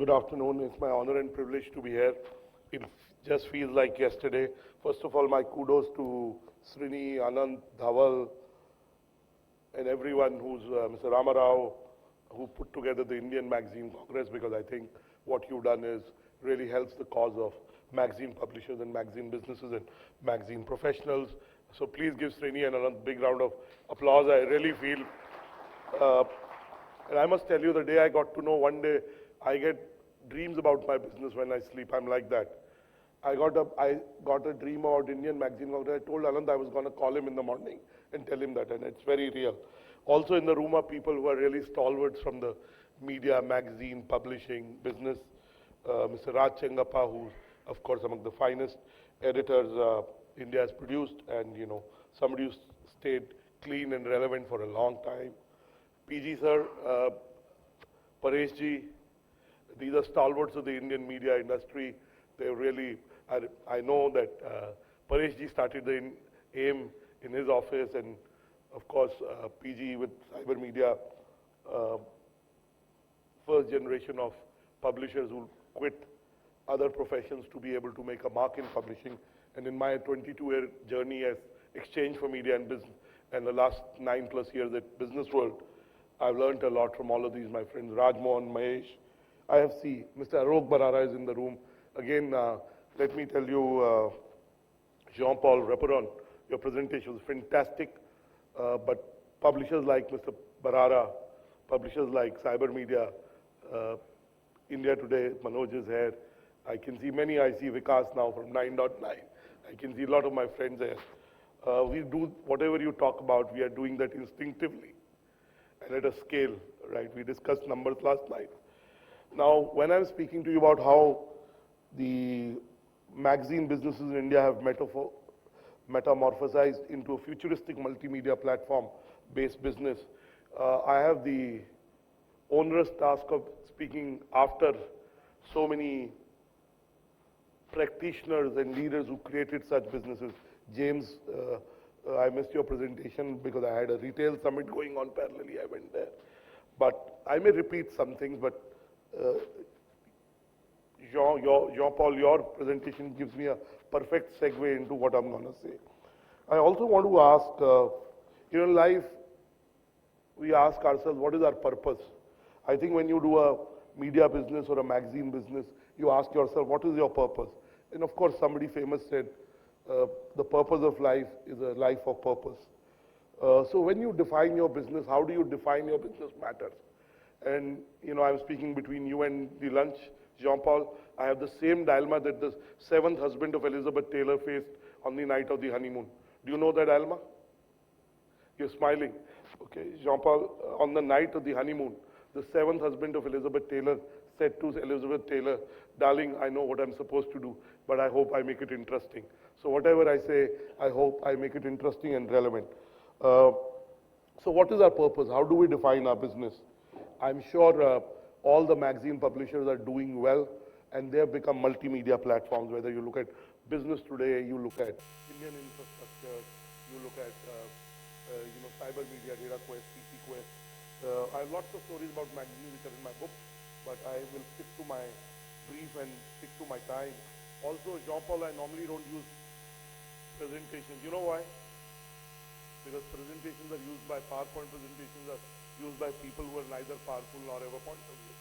Good afternoon. It's my honor and privilege to be here. It just feels like yesterday. First of all, my kudos to Srini, Anand, Dhaval, and everyone who's Mr. Ramarao, who put together the Indian Magazine Congress, because I think what you've done is really helps the cause of magazine publishers and magazine businesses and magazine professionals. So please give Srini and Anand a big round of applause. I really feel, and I must tell you, the day I got to know, one day I get dreams about my business when I sleep. I'm like that. I got a dream about Indian Magazine Congress. I told Anand I was going to call him in the morning and tell him that, and it's very real. Also in the room are people who are really stalwarts from the media, magazine, publishing, business. Mr. Raj Chengappa, who's of course among the finest editors India has produced, and somebody who's stayed clean and relevant for a long time. PG sir, Paresh ji, these are stalwarts of the Indian media industry. They really, I know that Paresh ji started the AIM in his office, and of course PG with cyber media, first generation of publishers who quit other professions to be able to make a mark in publishing. And in my 22-year journey as exchange for media and business, and the last 9+ years at Business World, I've learned a lot from all of these, my friends, Rajmohan, Mahesh. I have seen Mr. Annurag Batra is in the room. Again, let me tell you, Jean-Paul Reperon, your presentation was fantastic, but publishers like Mr. Barara, publishers like Cyber Media, India Today, Manoj is here. I can see many, I see Vikas now from 9.9. I can see a lot of my friends there. We do whatever you talk about, we are doing that instinctively and at a scale, right? We discussed numbers last night. Now, when I'm speaking to you about how the magazine businesses in India have metamorphosed into a futuristic multimedia platform-based business, I have the onerous task of speaking after so many practitioners and leaders who created such businesses. James, I missed your presentation because I had a retail summit going on parallelly. I went there. But I may repeat some things, but Jean-Paul, your presentation gives me a perfect segue into what I'm going to say. I also want to ask, in life, we ask ourselves, what is our purpose? I think when you do a media business or a magazine business, you ask yourself, what is your purpose? And of course, somebody famous said, the purpose of life is a life of purpose. So when you define your business, how do you define your business matters. And I'm speaking between you and the lunch, Jean-Paul. I have the same dilemma that the 7th husband of Elizabeth Taylor faced on the night of the honeymoon. Do you know that dilemma? You're smiling. Okay, Jean-Paul, on the night of the honeymoon, the 7th husband of Elizabeth Taylor said to Elizabeth Taylor, darling, I know what I'm supposed to do, but I hope I make it interesting. So whatever I say, I hope I make it interesting and relevant. So what is our purpose? How do we define our business? I'm sure all the magazine publishers are doing well, and they have become multimedia platforms. Whether you look at Business Today, you look at Indian infrastructure, you look at Cyber Media, Data Quest, PC Quest. I have lots of stories about magazines which are in my book, but I will stick to my brief and stick to my time. Also, Jean-Paul, I normally don't use presentations. You know why? Because presentations are used by, PowerPoint presentations are used by people who are neither powerful nor have a point of view.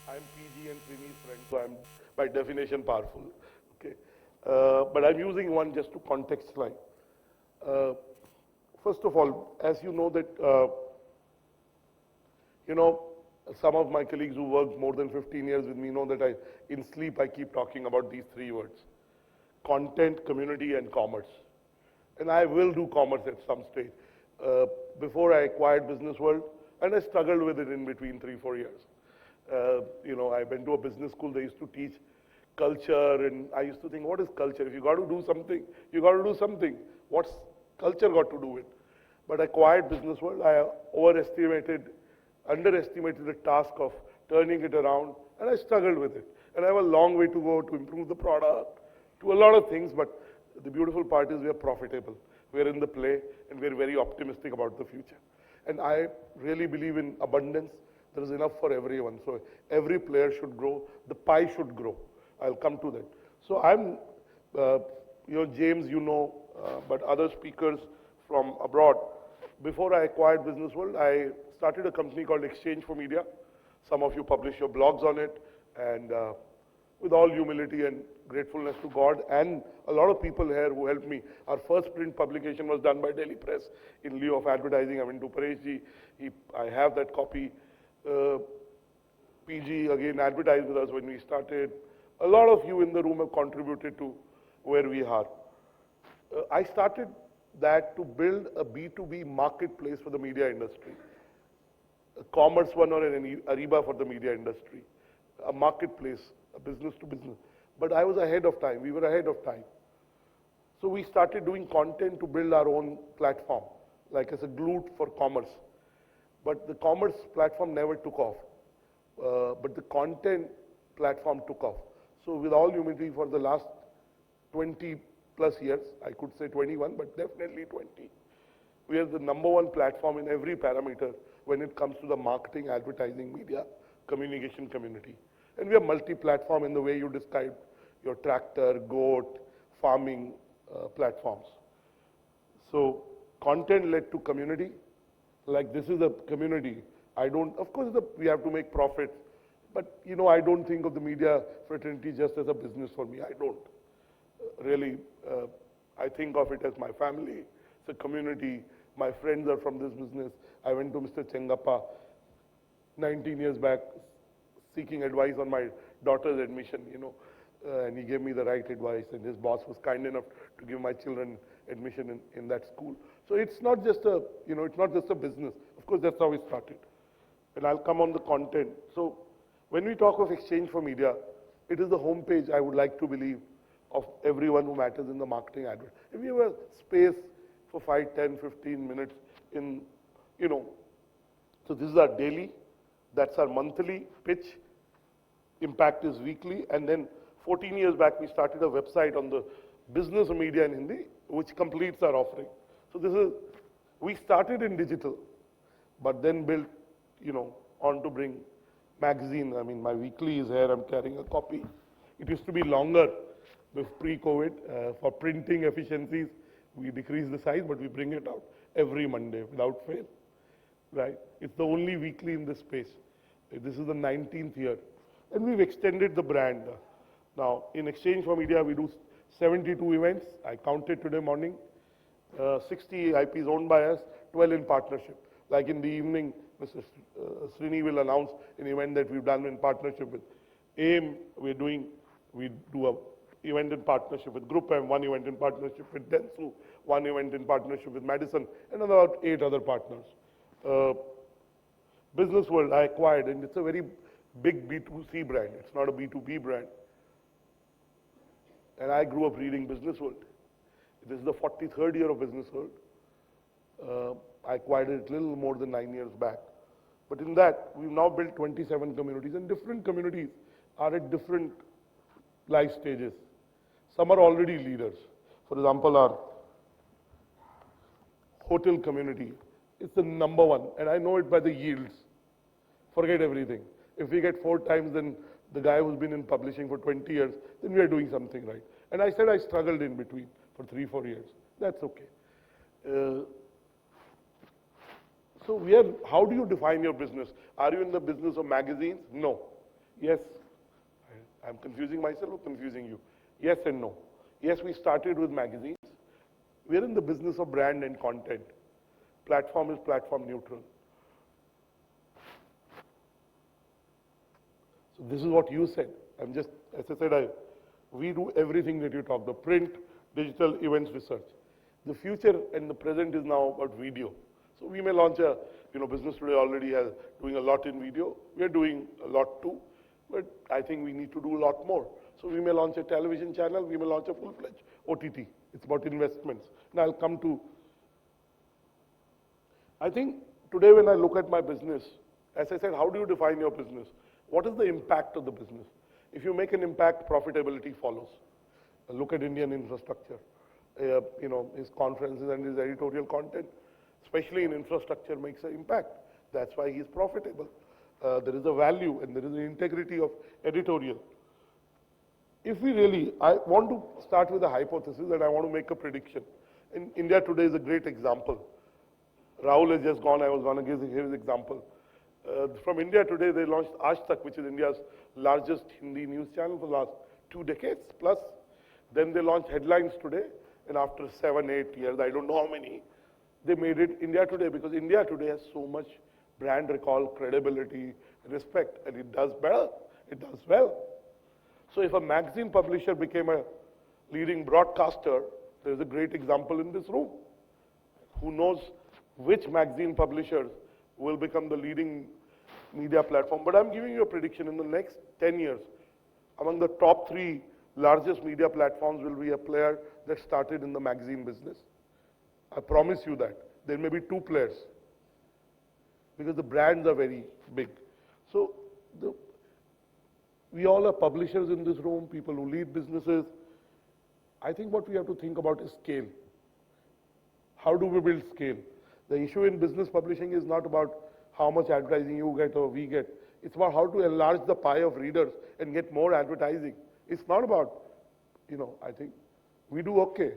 I'm PG and Srini's friend, so I'm by definition powerful. Okay, but I'm using one just to contextualize. First of all, as you know that, some of my colleagues who worked more than 15 years with me know that in sleep I keep talking about these 3 words: content, community, and commerce. And I will do commerce at some stage. Before I acquired Business World, and I struggled with it in between 3-4 years. I went to a business school, they used to teach culture, and I used to think, what is culture? If you got to do something, you got to do something. What's culture got to do with? But I acquired Business World, I underestimated the task of turning it around, and I struggled with it. And I have a long way to go to improve the product, to a lot of things, but the beautiful part is we are profitable. We are in the play, and we are very optimistic about the future. And I really believe in abundance. there is enough for everyone. So every player should grow, the pie should grow. I'll come to that. So I'm, James, but other speakers from abroad. Before I acquired Business World, I started a company called Exchange for Media. Some of you publish your blogs on it, and with all humility and gratefulness to God and a lot of people here who helped me. Our first print publication was done by Delhi Press in lieu of advertising. I went to Pareshji. I have that copy. PG again advertised with us when we started. A lot of you in the room have contributed to where we are. I started that to build a B2B marketplace for the media industry. A commerce one or an Ariba for the media industry. A marketplace, a business to business. But I was ahead of time. We were ahead of time. So we started doing content to build our own platform, like as a glue for commerce. But the commerce platform never took off. But the content platform took off. So with all humility, for the last 20 plus years, I could say 21, but definitely 20, we are the #1 platform in every parameter when it comes to the marketing, advertising, media, communication community. And we are multi-platform in the way you described your tractor, goat, farming platforms. So content led to community. Like this is a community. Of course, we have to make profits, but I don't think of the media fraternity just as a business for me. I don't. Really, I think of it as my family. It's a community. My friends are from this business. I went to Mr. Chengappa 19 years back seeking advice on my daughter's admission, and he gave me the right advice, and his boss was kind enough to give my children admission in that school. So it's not just a, it's not just a business. Of course, that's how we started. And I'll come on the content. So when we talk of Exchange for Media, it is the homepage, I would like to believe, of everyone who matters in the marketing advert. If you have a space for 5, 10, 15 minutes in, so this is our daily, that's our monthly pitch, impact is weekly, and then 14 years back we started a website on the business media in Hindi, which completes our offering. So this is, we started in digital, but then built, on to bring magazine. I mean, my weekly is here, I'm carrying a copy. It used to be longer with pre-COVID. For printing efficiencies, we decrease the size, but we bring it out every Monday without fail, right? It's the only weekly in this space. This is the 19th year. And we've extended the brand. Now, in Exchange for Media, we do 72 events. I counted today morning. 60 IPs owned by us, 12 in partnership. Like in the evening, Mr. Srini will announce an event that we've done in partnership with AIM. We do a event in partnership with Group M, one event in partnership with Dentsu, one event in partnership with Madison, and about 8 other partners. Business World I acquired, and it's a very big B2C brand. It's not a B2B brand. And I grew up reading Business World. This is the 43rd year of Business World. I acquired it a little more than 9 years back. But in that, we've now built 27 communities, and different communities are at different life stages. Some are already leaders. For example, our hotel community is the #1, and I know it by the yields. Forget everything. If we get 4 times than the guy who's been in publishing for 20 years, then we are doing something right. And I said I struggled in between for 3, 4 years. That's okay. So how do you define your business? Are you in the business of magazines? No. Yes. I'm confusing myself or confusing you? Yes and no. Yes, we started with magazines. We're in the business of brand and content. Platform is platform neutral. So this is what you said. As I said, we do everything that you talked about, print, digital, events, research. The future and the present is now about video. So we may launch Business Today already has doing a lot in video. We are doing a lot too, but I think we need to do a lot more. So we may launch a television channel, we may launch a full-fledged OTT. It's about investments. And I'll come to, I think today when I look at my business, as I said, how do you define your business? What is the impact of the business? If you make an impact, profitability follows. Look at Indian infrastructure. His conferences and his editorial content, especially in infrastructure, makes an impact. That's why he's profitable. there is a value and there is an integrity of editorial. If we really, I want to start with a hypothesis and I want to make a prediction. In India today is a great example. Rahul has just gone, I was going to give his example. From India today, they launched Aaj Tak, which is India's largest Hindi news channel for the last 2 decades plus. Then they launched Headlines today, and after 7, 8 years, I don't know how many, they made it India Today, because India Today has so much brand recall, credibility, respect, and it does better, it does well. So if a magazine publisher became a leading broadcaster, there's a great example in this room. Who knows which magazine publishers will become the leading media platform. But I'm giving you a prediction in the next 10 years, among the top 3 largest media platforms will be a player that started in the magazine business. I promise you that. There may be 2 players, because the brands are very big. So we all are publishers in this room, people who lead businesses. I think what we have to think about is scale. How do we build scale? The issue in business publishing is not about how much advertising you get or we get. It's about how to enlarge the pie of readers and get more advertising. It's not about, I think we do okay.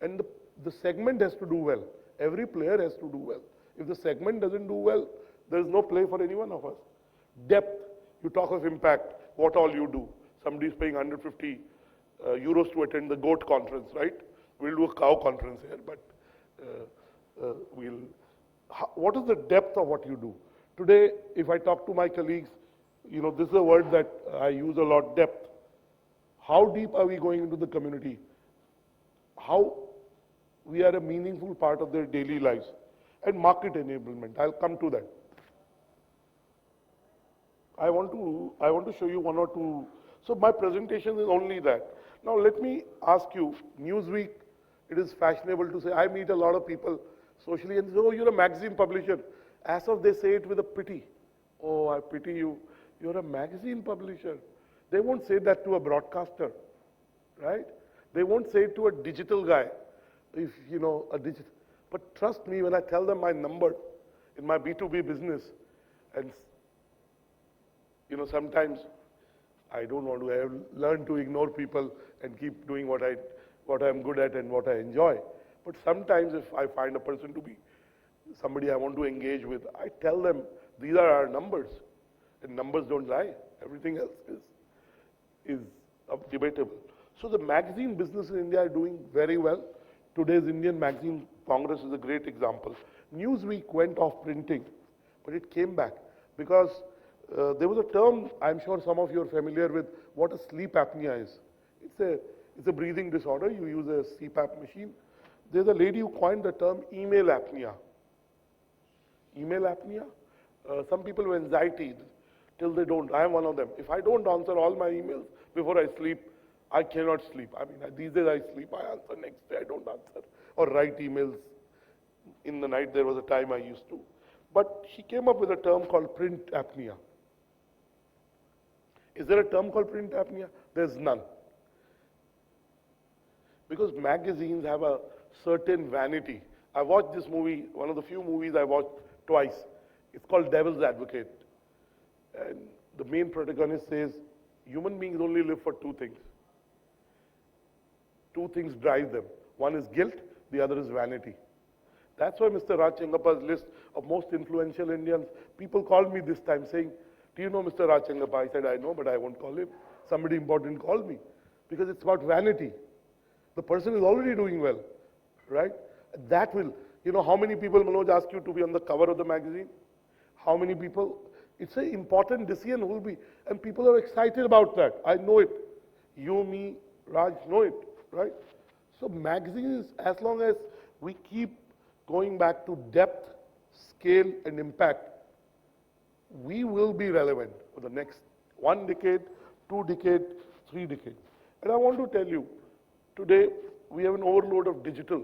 And the segment has to do well. Every player has to do well. If the segment doesn't do well, there's no play for any one of us. Depth, you talk of impact, what all you do. Somebody is paying 150 euros to attend the goat conference, right? We'll do a cow conference here, but what is the depth of what you do? Today, if I talk to my colleagues, this is a word that I use a lot, depth. How deep are we going into the community? How we are a meaningful part of their daily lives? And market enablement, I'll come to that. I want to show you 1 or 2. So my presentation is only that. Now let me ask you, Newsweek, it is fashionable to say, I meet a lot of people socially and say, oh, you're a magazine publisher. As of they say it with a pity. Oh, I pity you. You're a magazine publisher. They won't say that to a broadcaster, right? They won't say it to a digital guy. If, but trust me when I tell them my number in my B2B business, and sometimes I don't want to. I have learned to ignore people and keep doing what I'm good at and what I enjoy. But sometimes if I find a person to be somebody I want to engage with, I tell them these are our numbers, and numbers don't lie. Everything else is debatable. So the magazine business in India are doing very well. Today's Indian Magazine Congress is a great example. Newsweek went off printing, but it came back because there was a term, I'm sure some of you are familiar with, what a sleep apnea is. It's a breathing disorder. You use a CPAP machine. There's a lady who coined the term email apnea. Email apnea? Some people have anxiety till they don't. I am one of them. If I don't answer all my emails before I sleep, I cannot sleep. I mean, these days I sleep, I answer, next day I don't answer. Or write emails in the night. There was a time I used to. But she came up with a term called print apnea. Is there a term called print apnea? There's none. Because magazines have a certain vanity. I watched this movie, one of the few movies I watched twice. It's called Devil's Advocate. And the main protagonist says, human beings only live for 2 things. 2 things drive them. One is guilt, the other is vanity. That's why Mr. Raj Chengappa's list of most influential Indians, people called me this time saying, do you know Mr. Raj Chengappa? I said, I know, but I won't call him. Somebody important called me. Because it's about vanity. The person is already doing well, right? That will, how many people, Manoj, ask you to be on the cover of the magazine? How many people? It's an important decision who will be, and people are excited about that. I know it. You, me, Raj know it, right? So magazines, as long as we keep going back to depth, scale, and impact, we will be relevant for the next 1 decade, 2 decades, 3 decades. And I want to tell you, today we have an overload of digital.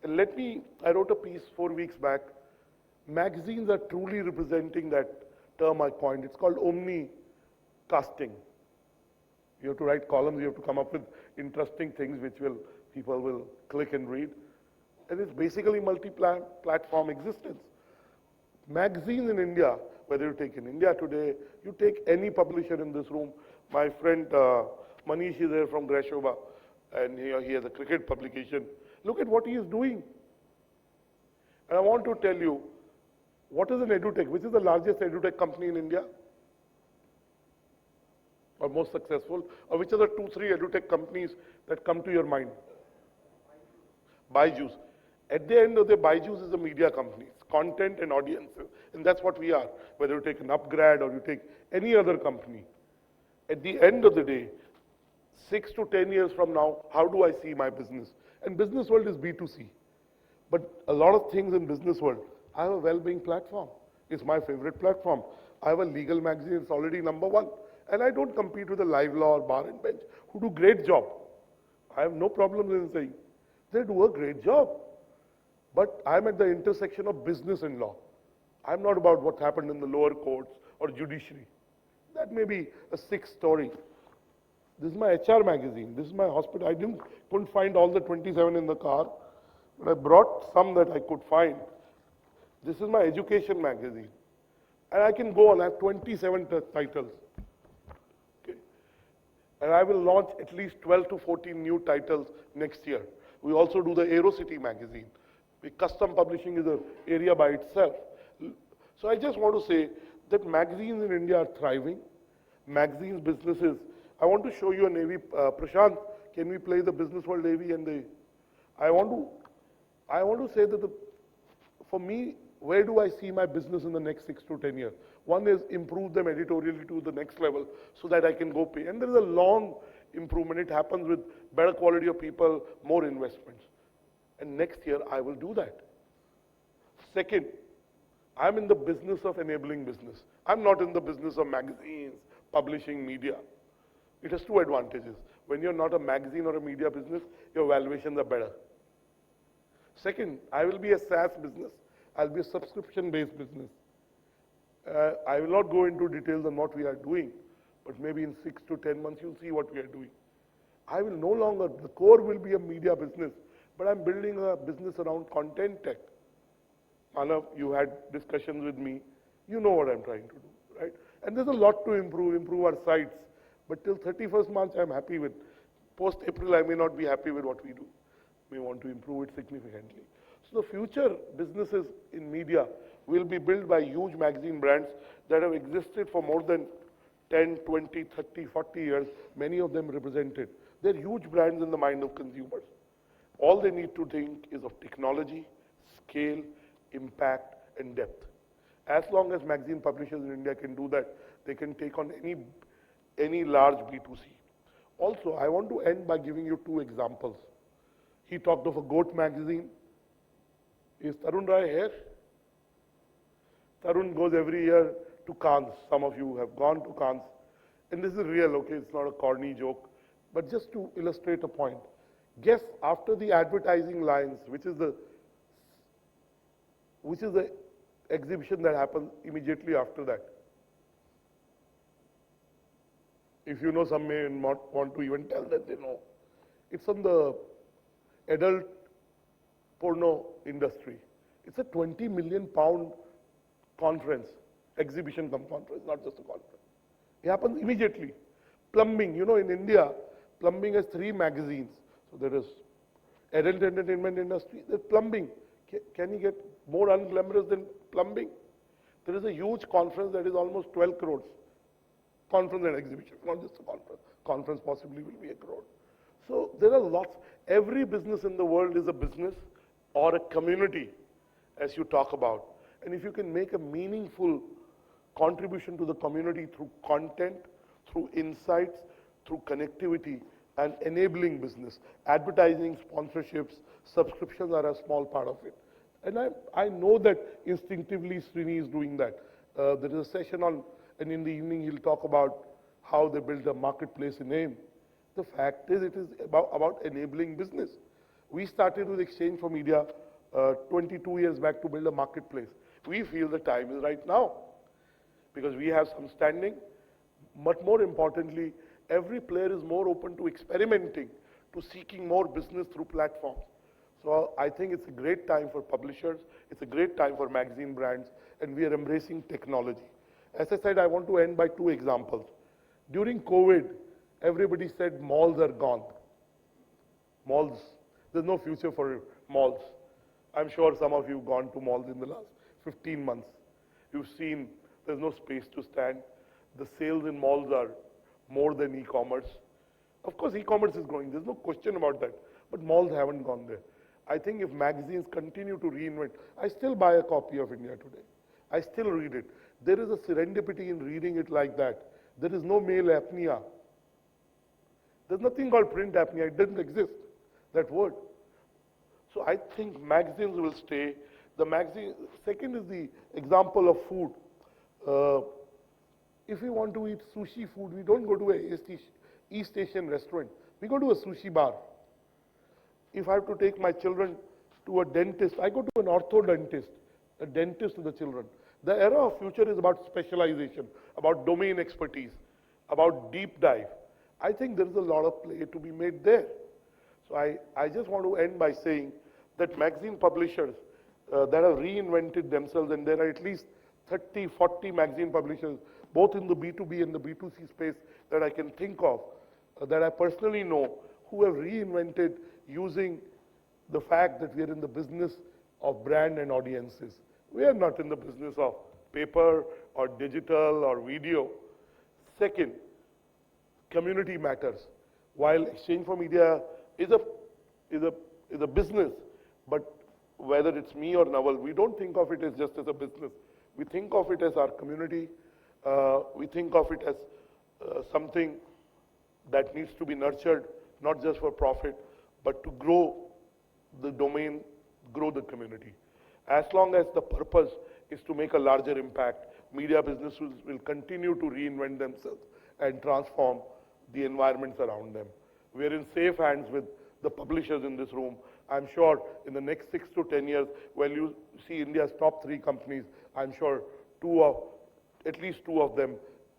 And I wrote a piece 4 weeks back. Magazines are truly representing that term I coined. It's called omni-casting. You have to write columns, you have to come up with interesting things which people will click and read. And it's basically multi-platform existence. Magazines in India whether you take in India Today, you take any publisher in this room. My friend Manish is there from Greshova, and he has a cricket publication. Look at what he is doing. And I want to tell you, what is an edutech? Which is the largest edutech company in India? Or most successful? Or which are the 2-3 edutech companies that come to your mind? Byju's. At the end of the day, Byju's is a media company. It's content and audiences. And that's what we are. Whether you take an Upgrad or you take any other company. At the end of the day, 6 to 10 years from now, how do I see my business? And business world is B2C. But a lot of things in business world, I have a well-being platform. It's my favorite platform. I have a legal magazine, it's already #1. And I don't compete with the Live Law or Bar and Bench, who do great job. I have no problem in saying, they do a great job. But I'm at the intersection of business and law. I'm not about what happened in the lower courts or judiciary. That may be a 6th story. This is my HR magazine. This is my hospital. I couldn't find all the 27 in the car, but I brought some that I could find. This is my education magazine. And I can go on, I have 27 titles. Okay. And I will launch at least 12 to 14 new titles next year. We also do the AeroCity magazine. Custom publishing is an area by itself. So I just want to say that magazines in India are thriving. Magazines, businesses. I want to show you a Navy. Prashant, can we play the Business World Navy and the... I want to say that for me, where do I see my business in the next 6 to 10 years? One is improve them editorially to the next level so that I can go pay. And there is a long improvement. It happens with better quality of people, more investments. And next year, I will do that. Second, I'm in the business of enabling business. I'm not in the business of magazines, publishing, media. It has 2 advantages. When you're not a magazine or a media business, your valuations are better. Second, I will be a SaaS business. I'll be a subscription-based business. I will not go into details on what we are doing, but maybe in 6 to 10 months, you'll see what we are doing. I will no longer, the core will be a media business, but I'm building a business around content tech. Manav, you had discussions with me. You know what I'm trying to do, right? And there's a lot to improve our sites. But till 31st March, I'm happy with. Post-April, I may not be happy with what we do. May want to improve it significantly. So the future businesses in media will be built by huge magazine brands that have existed for more than 10, 20, 30, 40 years, many of them represented. They're huge brands in the mind of consumers. All they need to think is of technology, scale, impact, and depth. As long as magazine publishers in India can do that, they can take on any large B2C. Also, I want to end by giving you 2 examples. He talked of a goat magazine. Is Tarun Rai here? Tarun goes every year to Cannes. Some of you have gone to Cannes. And this is real, okay? It's not a corny joke. But just to illustrate a point, guess after the advertising lines, which is the exhibition that happens immediately after that. If you know, some may not want to even tell that they know. It's on the adult porno industry. It's a 20 million pound conference, exhibition come conference, not just a conference. It happens immediately. Plumbing, you know, in India, plumbing has 3 magazines. So there is adult entertainment industry, there's plumbing. Can you get more unglamorous than plumbing? There is a huge conference that is almost 12 crores. Conference and exhibition, not just a conference. Conference possibly will be 1 crore. So there are lots. Every business in the world is a business or a community, as you talk about. And if you can make a meaningful contribution to the community through content, through insights, through connectivity, and enabling business, advertising, sponsorships, subscriptions are a small part of it. And I know that instinctively Srini is doing that. There is a session on, and in the evening he'll talk about how they build a marketplace in AIM. The fact is, it is about enabling business. We started with Exchange for Media 22 years back to build a marketplace. We feel the time is right now because we have some standing, but more importantly, every player is more open to experimenting, to seeking more business through platforms. So I think it's a great time for publishers, it's a great time for magazine brands, and we are embracing technology. As I said, I want to end by two examples. During COVID, everybody said malls are gone. Malls, there's no future for malls. I'm sure some of you have gone to malls in the last 15 months. You've seen there's no space to stand. The sales in malls are more than e-commerce. Of course, e-commerce is growing. There's no question about that. But malls haven't gone there. I think if magazines continue to reinvent, I still buy a copy of India Today. I still read it. There is a serendipity in reading it like that. There is no mail apnea. There's nothing called print apnea. It doesn't exist, that word. So I think magazines will stay. The magazine, second is the example of food. If we want to eat sushi food, we don't go to a East Asian restaurant. We go to a sushi bar. If I have to take my children to a dentist, I go to an orthodontist, a dentist to the children. The era of future is about specialization, about domain expertise, about deep dive. I think there is a lot of play to be made there. So I just want to end by saying that magazine publishers that have reinvented themselves, and there are at least 30, 40 magazine publishers, both in the B2B and the B2C space that I can think of, that I personally know, who have reinvented using the fact that we are in the business of brand and audiences. We are not in the business of paper or digital or video. Second, community matters. While Exchange for Media is a business, but whether it's me or Naval, we don't think of it as just as a business. We think of it as our community. We think of it as something that needs to be nurtured, not just for profit, but to grow the domain, grow the community. As long as the purpose is to make a larger impact, media businesses will continue to reinvent themselves and transform the environments around them. We are in safe hands with the publishers in this room. I'm sure in the next 6 to 10 years, when you see India's top 3 companies, I'm sure at least two of them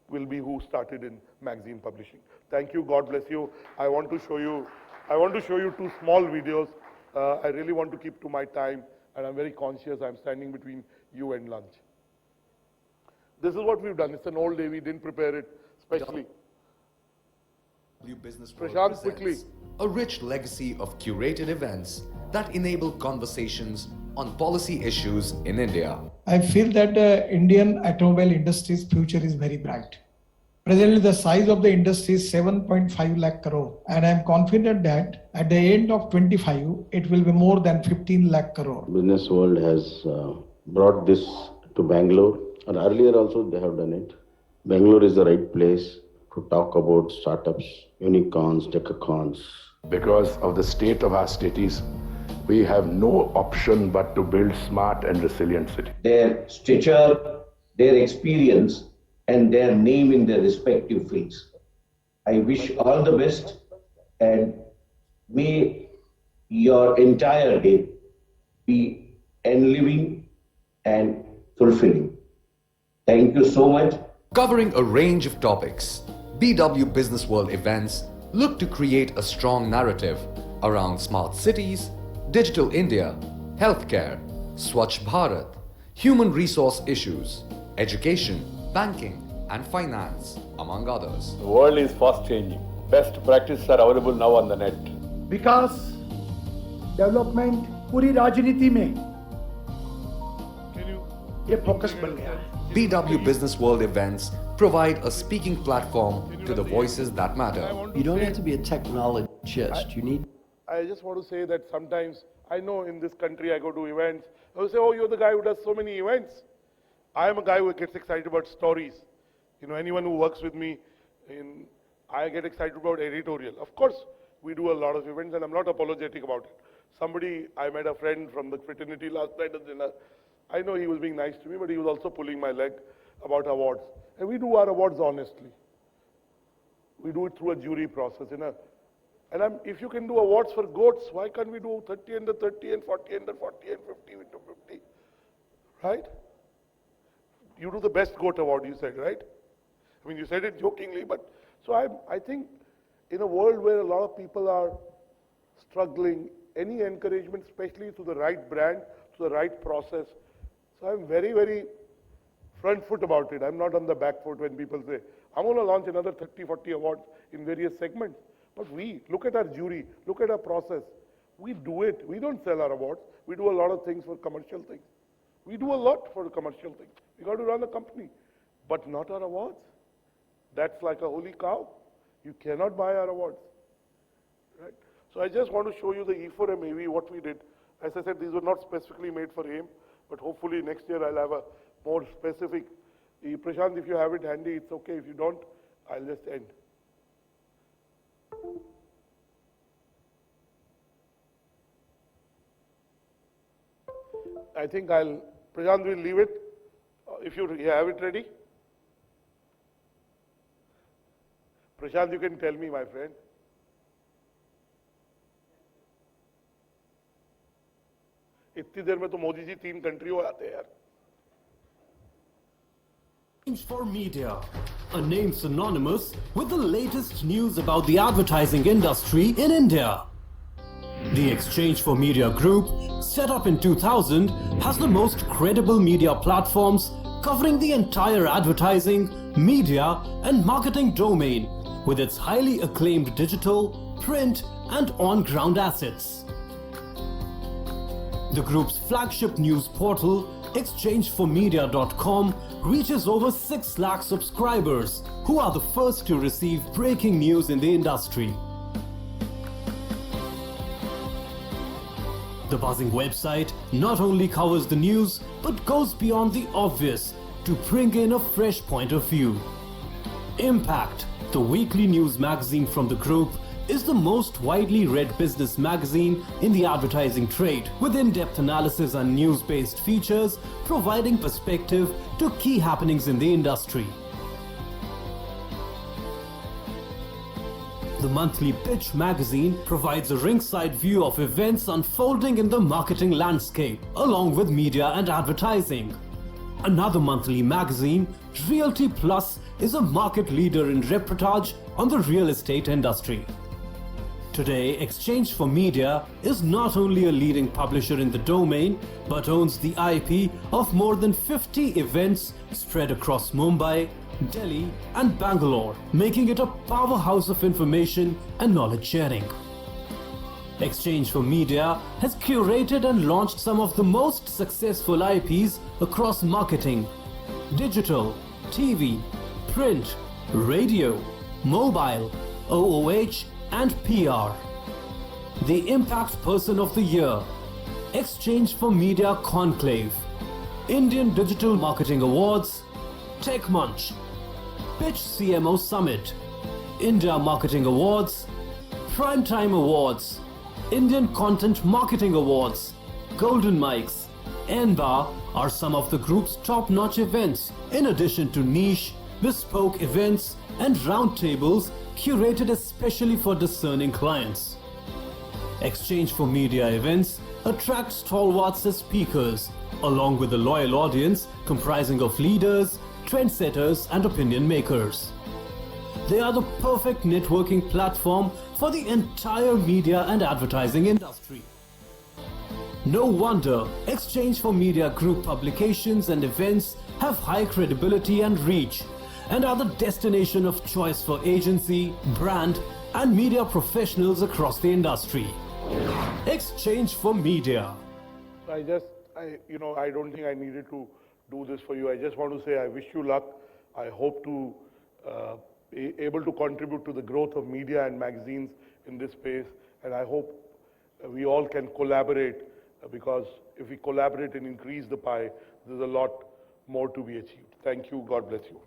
will be who started in magazine publishing. Thank you, God bless you. I want to show you 2 small videos. I really want to keep to my time, and I'm very conscious I'm standing between you and lunch. This is what we've done. It's an old day, we didn't prepare it, especially. Business Prashant, quickly. A rich legacy of curated events that enable conversations on policy issues in India. I feel that the Indian automobile industry's future is very bright. Presently, the size of the industry is 7.5 lakh crore, and I am confident that at the end of 25, it will be more than 15 lakh crore. Business world has brought this to Bangalore, and earlier also they have done it. Bangalore is the right place to talk about startups, unicorns, decacorns. Because of the state of our cities, we have no option but to build smart and resilient cities. Their stature, their experience, and their name in their respective fields. I wish all the best, and may your entire day be enlivening and fulfilling. Thank you so much. Covering a range of topics, BW Business World events look to create a strong narrative around smart cities, digital India, healthcare, Swachh Bharat, human resource issues, education, banking and finance, among others. The world is fast changing. Best practices are available now on the net. Vikas development पूरी राजनीति में ये focus बन गया है. BW Business World events provide a speaking platform to the voices that matter. You don't have to be a technologist. I just want to say that sometimes, I know in this country I go to events, I will say, oh, you're the guy who does so many events. I am a guy who gets excited about stories. You know, anyone who works with me, I get excited about editorial. Of course, we do a lot of events and I'm not apologetic about it. I met a friend from the fraternity last night at dinner. I know he was being nice to me, but he was also pulling my leg about awards. And we do our awards honestly. We do it through a jury process. If you can do awards for goats, why can't we do 30 under 30 and 40 under 40 and 50 into 50? Right? You do the best goat award, you said, right? I mean, you said it jokingly, but so I think in a world where a lot of people are struggling, any encouragement, especially to the right brand, to the right process. So I'm very, very front foot about it. I'm not on the back foot when people say, I'm going to launch another 30, 40 awards in various segments. But we, look at our jury, look at our process. We do it. We don't sell our awards. We do a lot of things for commercial things. We do a lot for the commercial things. We got to run a company, but not our awards. That's like a holy cow. You cannot buy our awards. Right? So I just want to show you the E4M AV, what we did. As I said, these were not specifically made for AIM, but hopefully next year I'll have a more specific. Prashant, if you have it handy, it's okay. If you don't, I'll just end. I think Prashant will leave it. If you have it ready. Prashant, you can tell me, my friend. इतनी देर में तो Modi ji 3 country हो आते हैं यार. For media, a name synonymous with the latest news about the advertising industry in India. The Exchange for Media Group, set up in 2000, has the most credible media platforms covering the entire advertising, media and marketing domain with its highly acclaimed digital, print and on-ground assets. The group's flagship news portal, exchangeformedia.com, reaches over 6 lakh subscribers who are the first to receive breaking news in the industry. The buzzing website not only covers the news but goes beyond the obvious to bring in a fresh point of view. Impact, the weekly news magazine from the group, is the most widely read business magazine in the advertising trade, with in-depth analysis and news-based features providing perspective to key happenings in the industry. The monthly Pitch magazine provides a ringside view of events unfolding in the marketing landscape, along with media and advertising. Another monthly magazine, Realty Plus, is a market leader in reportage on the real estate industry. Today, Exchange for Media is not only a leading publisher in the domain, but owns the IP of more than 50 events spread across Mumbai, Delhi and Bangalore, making it a powerhouse of information and knowledge sharing. Exchange for Media has curated and launched some of the most successful IPs across marketing, digital, TV, print, radio, mobile, OOH and PR. The Impact Person of the Year, Exchange for Media Conclave, Indian Digital Marketing Awards, Tech Munch, Pitch CMO Summit, India Marketing Awards, Primetime Awards, Indian Content Marketing Awards, Golden Mics, NBAR are some of the group's top-notch events, in addition to niche, bespoke events and roundtables curated especially for discerning clients. Exchange for Media events attract stalwarts as speakers, along with a loyal audience comprising of leaders, trendsetters and opinion makers. They are the perfect networking platform for the entire media and advertising industry. No wonder Exchange for Media Group publications and events have high credibility and reach and are the destination of choice for agency, brand and media professionals across the industry. Exchange for Media. I don't think I needed to do this for you. I just want to say I wish you luck. I hope to be able to contribute to the growth of media and magazines in this space, and I hope we all can collaborate, because if we collaborate and increase the pie, there's a lot more to be achieved. Thank you. God bless you.